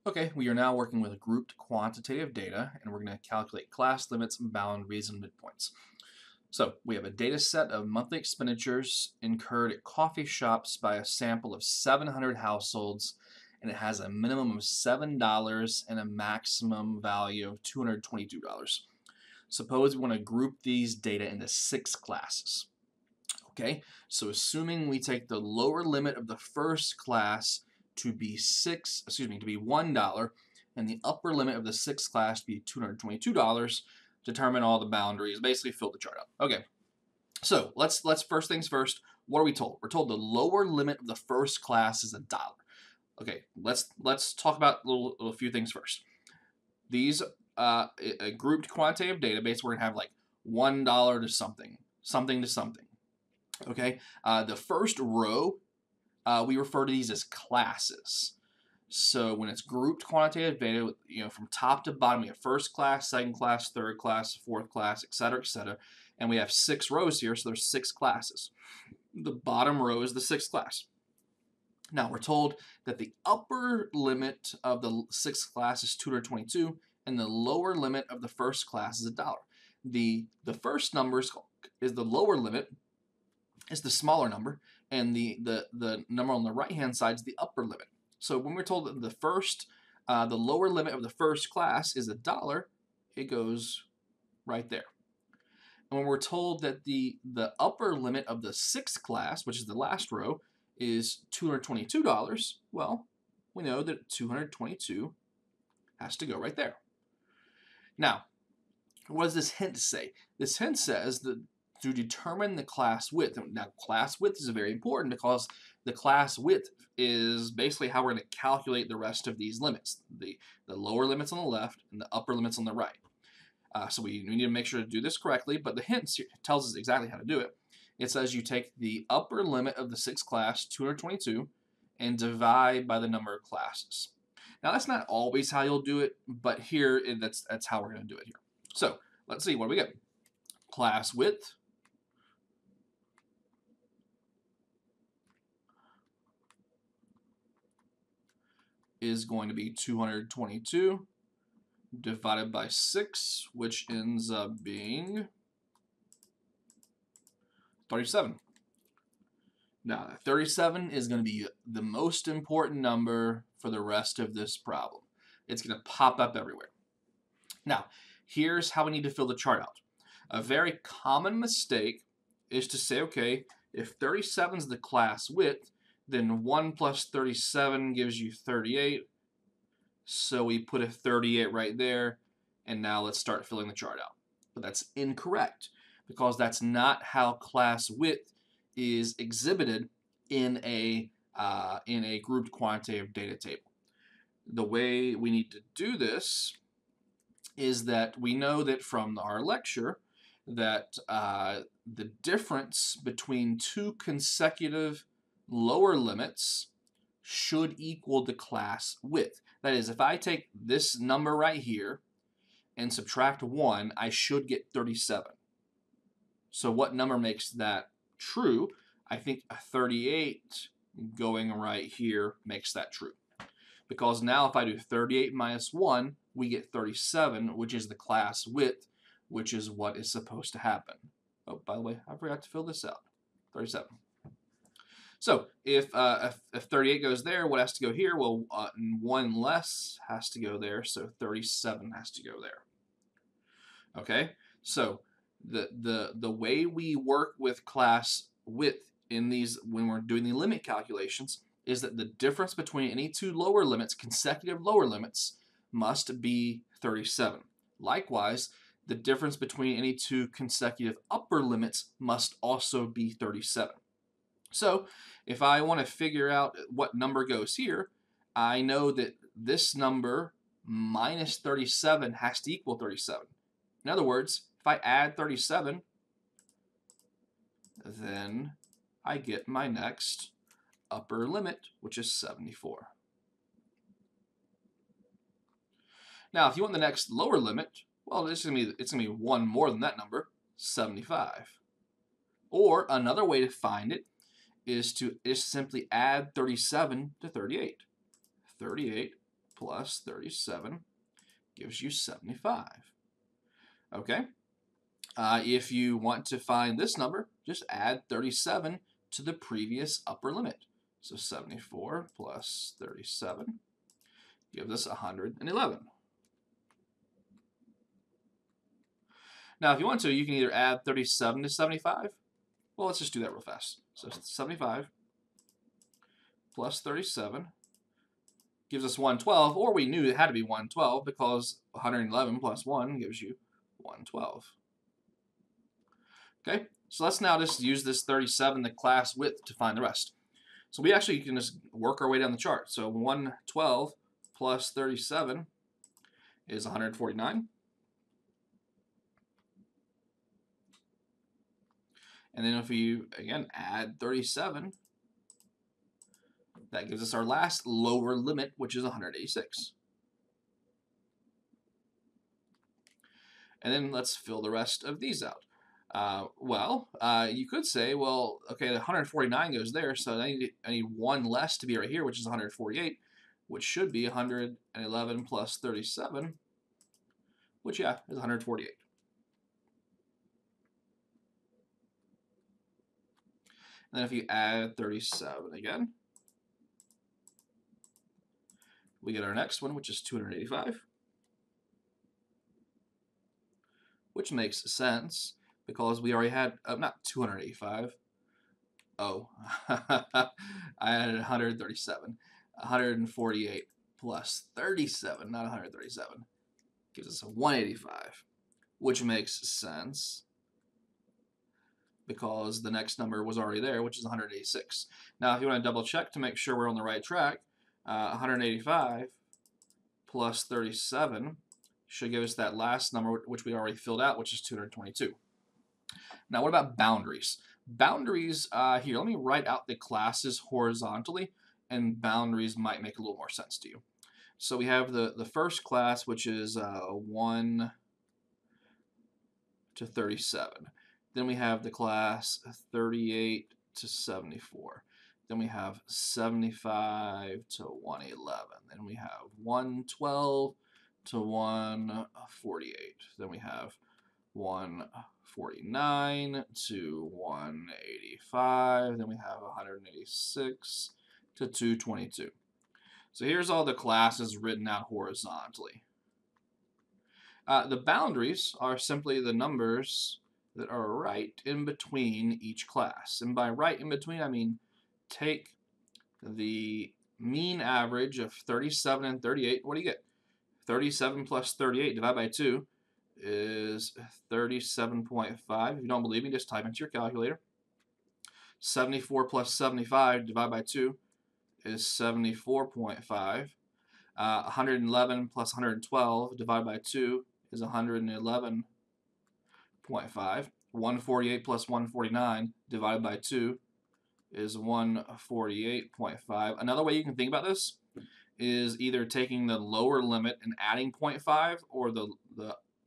Okay, we are now working with grouped quantitative data, and we're going to calculate class limits, boundaries, and midpoints. So we have a data set of monthly expenditures incurred at coffee shops by a sample of 700 households, and it has a minimum of $7 and a maximum value of $222. Suppose we want to group these data into 6 classes. Okay, so assuming we take the lower limit of the first class to be $1, and the upper limit of the sixth class to be $222, determine all the boundaries, basically fill the chart out. Okay, so let's first things first. What are we told? We're told the lower limit of the first class is $1. Okay, let's talk about a few things first. These a grouped quantitative database, we're gonna have like $1 to something, something to something. Okay, the first row, we refer to these as classes. So when it's grouped quantitative data, from top to bottom, we have first class, second class, third class, fourth class, etc., and we have 6 rows here, so there's 6 classes. The bottom row is the 6th class. Now we're told that the upper limit of the 6th class is 222, and the lower limit of the first class is $1. The first number is the lower limit, is the smaller number, and the number on the right hand side is the upper limit. So when we're told that the lower limit of the first class is $1, it goes right there. And when we're told that the upper limit of the 6th class, which is the last row, is $222, well, we know that 222 has to go right there. Now, what does this hint say? This hint says that to determine the class width. Now, class width is very important because the class width is basically how we're going to calculate the rest of these limits. The lower limits on the left and the upper limits on the right. So we need to make sure to do this correctly, but the hint tells us exactly how to do it. It says you take the upper limit of the 6th class, 222, and divide by the number of classes. Now, that's not always how you'll do it, but here, that's how we're going to do it here. So let's see, what do we get? Class width is going to be 222 divided by 6, which ends up being 37. Now, 37 is going to be the most important number for the rest of this problem. It's going to pop up everywhere. Now, here's how we need to fill the chart out. A very common mistake is to say, okay, if 37 is the class width, then 1 plus 37 gives you 38. So we put a 38 right there, and now let's start filling the chart out. But that's incorrect, because that's not how class width is exhibited in a grouped quantitative data table. The way we need to do this is that we know that from our lecture that the difference between 2 consecutive lower limits should equal the class width. That is, if I take this number right here and subtract 1, I should get 37. So what number makes that true? I think a 38 going right here makes that true. Because now if I do 38 minus 1, we get 37, which is the class width, which is what is supposed to happen. Oh, by the way, I forgot to fill this out. 37. So if 38 goes there, what has to go here? Well, 1 less has to go there, so 37 has to go there. Okay, so the way we work with class width in these, when we're doing the limit calculations, is that the difference between any 2 lower limits, consecutive lower limits, must be 37. Likewise, the difference between any 2 consecutive upper limits must also be 37. So if I want to figure out what number goes here, I know that this number minus 37 has to equal 37. In other words, if I add 37, then I get my next upper limit, which is 74. Now, if you want the next lower limit, well, it's gonna be 1 more than that number, 75. Or another way to find it is to simply add 37 to 38. 38 plus 37 gives you 75. Okay? If you want to find this number, just add 37 to the previous upper limit. So 74 plus 37 gives us 111. Now, if you want to, you can either add 37 to 75. Well, let's just do that real fast. So 75 plus 37 gives us 112, or we knew it had to be 112 because 111 plus 1 gives you 112. Okay, so let's now just use this 37, the class width, to find the rest. So we actually can just work our way down the chart. So 112 plus 37 is 149. And then if we, again, add 37, that gives us our last lower limit, which is 186. And then let's fill the rest of these out. You could say, well, okay, the 149 goes there, so I need one less to be right here, which is 148, which should be 111 plus 37, which, yeah, is 148. And then if you add 37 again, we get our next one, which is 285, which makes sense because we already had, not 285. Oh, I added 137. 148 plus 37, not 137, gives us a 185, which makes sense because the next number was already there, which is 186. Now, if you want to double check to make sure we're on the right track, 185 plus 37 should give us that last number, which we already filled out, which is 222. Now, what about boundaries? Boundaries, here, let me write out the classes horizontally, and boundaries might make a little more sense to you. So we have the first class, which is 1 to 37. Then we have the class 38 to 74. Then we have 75 to 111. Then we have 112 to 148. Then we have 149 to 185. Then we have 186 to 222. So here's all the classes written out horizontally. The boundaries are simply the numbers that are right in between each class. And by right in between, I mean take the mean average of 37 and 38. What do you get? 37 plus 38 divided by 2 is 37.5. If you don't believe me, just type into your calculator. 74 plus 75 divided by 2 is 74.5. 111 plus 112 divided by 2 is 111.5. 148 plus 149 divided by 2 is 148.5. Another way you can think about this is either taking the lower limit and adding 0.5, or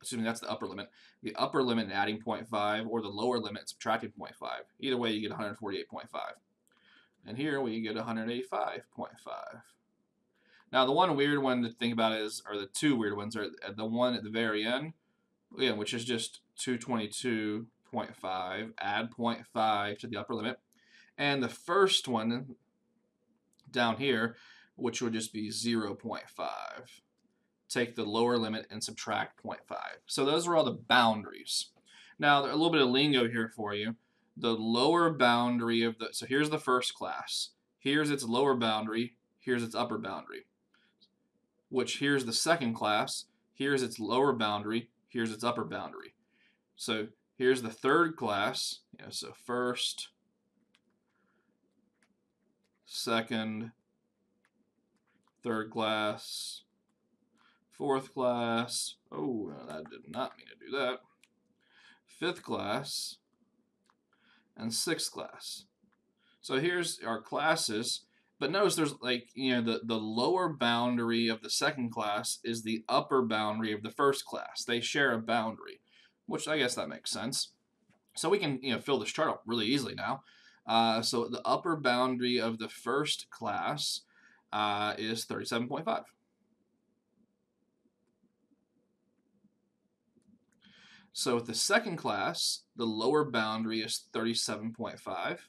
excuse me, that's the upper limit. The upper limit and adding 0.5, or the lower limit and subtracting 0.5. Either way, you get 148.5. And here we get 185.5. Now, the one weird one to think about is, or the two weird ones, are the one at the very end, again, which is just 222.5, add 0.5 to the upper limit. And the first one down here, which would just be 0.5. Take the lower limit and subtract 0.5. So those are all the boundaries. Now, a little bit of lingo here for you. The lower boundary of so here's the first class. Here's its lower boundary. Here's its upper boundary. Which here's the second class. Here's its lower boundary. Here's its upper boundary. So here's the third class. So first, second, third class, fourth class. Oh, that did not mean to do that. Fifth class, and sixth class. So here's our classes, but notice there's the lower boundary of the second class is the upper boundary of the first class. They share a boundary, which I guess that makes sense. So we can fill this chart up really easily now. So the upper boundary of the first class is 37.5. So with the second class, the lower boundary is 37.5.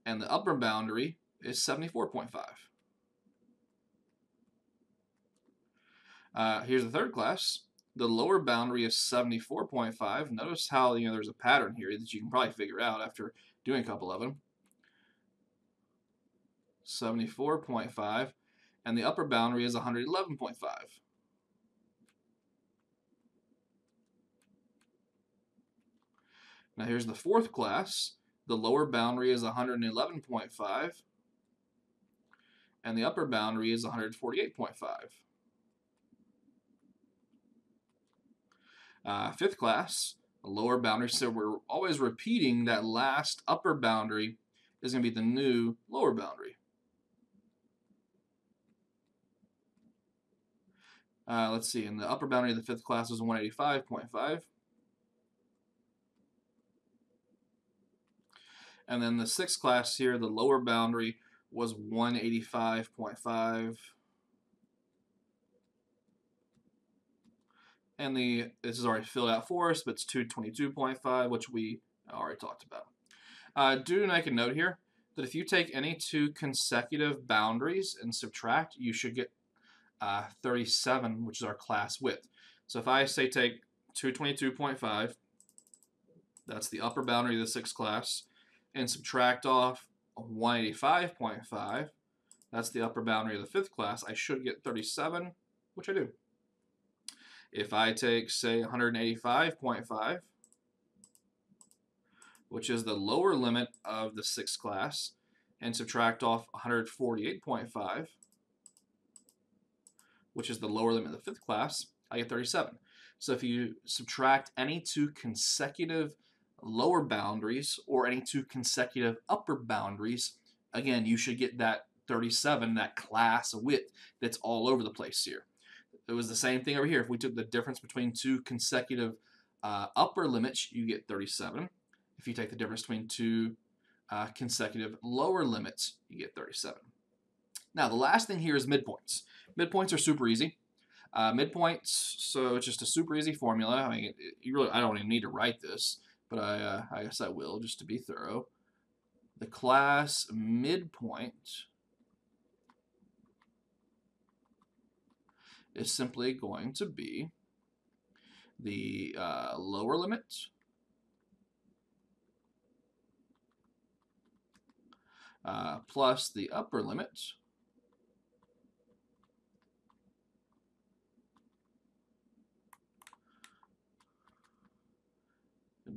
And the upper boundary is 74.5. Here's the third class. The lower boundary is 74.5. Notice how there's a pattern here that you can probably figure out after doing a couple of them. 74.5, and the upper boundary is 111.5. Now here's the fourth class. The lower boundary is 111.5, and the upper boundary is 148.5. Fifth class, the lower boundary, so we're always repeating that last upper boundary is going to be the new lower boundary. Let's see, and the upper boundary of the fifth class was 185.5. And then the sixth class here, the lower boundary was 185.5. And this is already filled out for us, but it's 222.5, which we already talked about. Do make a note here that if you take any two consecutive boundaries and subtract, you should get 37, which is our class width. So if I say take 222.5, that's the upper boundary of the sixth class, and subtract off 185.5, that's the upper boundary of the fifth class, I should get 37, which I do. If I take, say, 185.5, which is the lower limit of the sixth class, and subtract off 148.5, which is the lower limit of the fifth class, I get 37. So if you subtract any two consecutive lower boundaries or any two consecutive upper boundaries, again, you should get that 37, that class width that's all over the place here. It was the same thing over here. If we took the difference between two consecutive upper limits, you get 37. If you take the difference between two consecutive lower limits, you get 37. Now, the last thing here is midpoints. Midpoints are super easy. Midpoints, so it's just a super easy formula. I mean, I don't even need to write this, but I guess I will just to be thorough. The class midpoint is simply going to be the lower limit plus the upper limit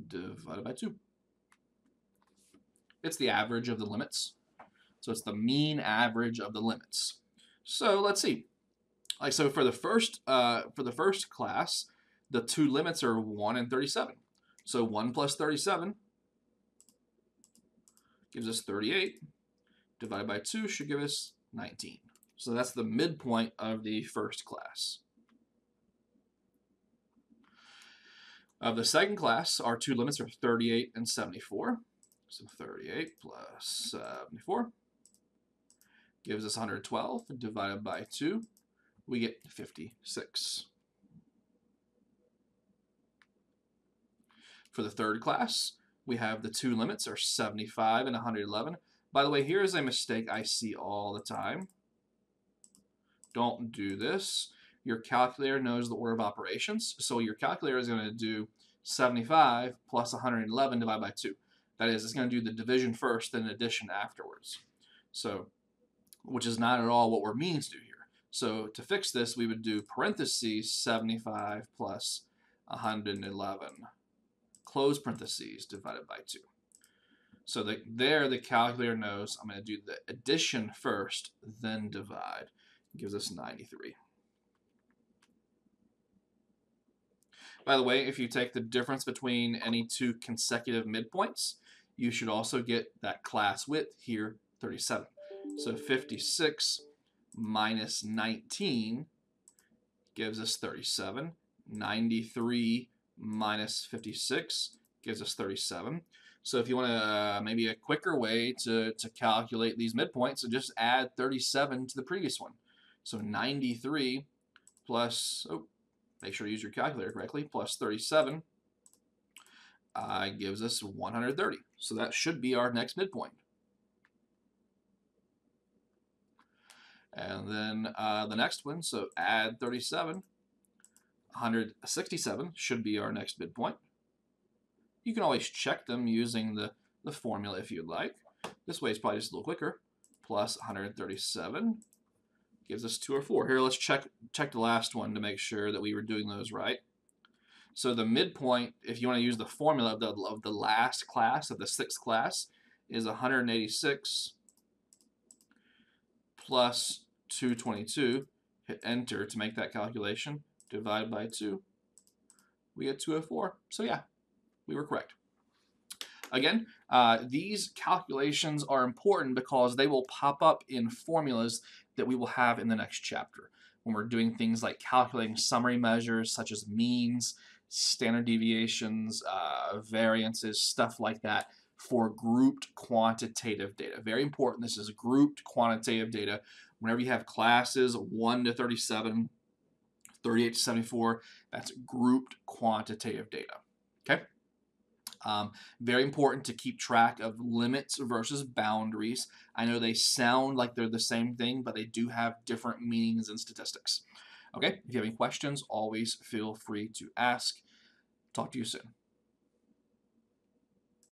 divided by 2. It's the average of the limits. So it's the mean average of the limits. So let's see. So for the first class, the two limits are 1 and 37. So 1 plus 37 gives us 38. Divided by 2 should give us 19. So that's the midpoint of the first class. Of the second class, our two limits are 38 and 74. So 38 plus 74 gives us 112. Divided by 2, we get 56. For the third class, we have the two limits are 75 and 111. By the way, here is a mistake I see all the time. Don't do this. Your calculator knows the order of operations, so your calculator is going to do 75 plus 111 divided by 2. That is, it's going to do the division first, then addition afterwards. So, which is not at all what we're meaning to do here. So to fix this, we would do parentheses 75 plus 111, close parentheses, divided by 2. So there the calculator knows I'm going to do the addition first, then divide. It gives us 93. By the way, if you take the difference between any two consecutive midpoints, you should also get that class width here, 37. So 56 minus 19 gives us 37. 93 minus 56 gives us 37. So if you want to maybe a quicker way to calculate these midpoints, so just add 37 to the previous one. So 93 plus make sure to use your calculator correctly, plus 37 gives us 130. So that should be our next midpoint. And then the next one, so add 37, 167 should be our next midpoint. You can always check them using the formula if you'd like. This way it's probably just a little quicker. Plus 137 gives us 204. Here, let's check the last one to make sure that we were doing those right. So the midpoint, if you want to use the formula of the last class, of the sixth class, is 186 plus 222. Hit enter to make that calculation. Divide by 2. We get 204. So yeah, we were correct. Again, these calculations are important because they will pop up in formulas that we will have in the next chapter when we're doing things like calculating summary measures such as means, standard deviations, variances, stuff like that for grouped quantitative data. Very important. This is grouped quantitative data. Whenever you have classes 1 to 37, 38 to 74, that's grouped quantitative data. Okay? Very important to keep track of limits versus boundaries. I know they sound like they're the same thing, but they do have different meanings in statistics. Okay, if you have any questions, always feel free to ask. Talk to you soon.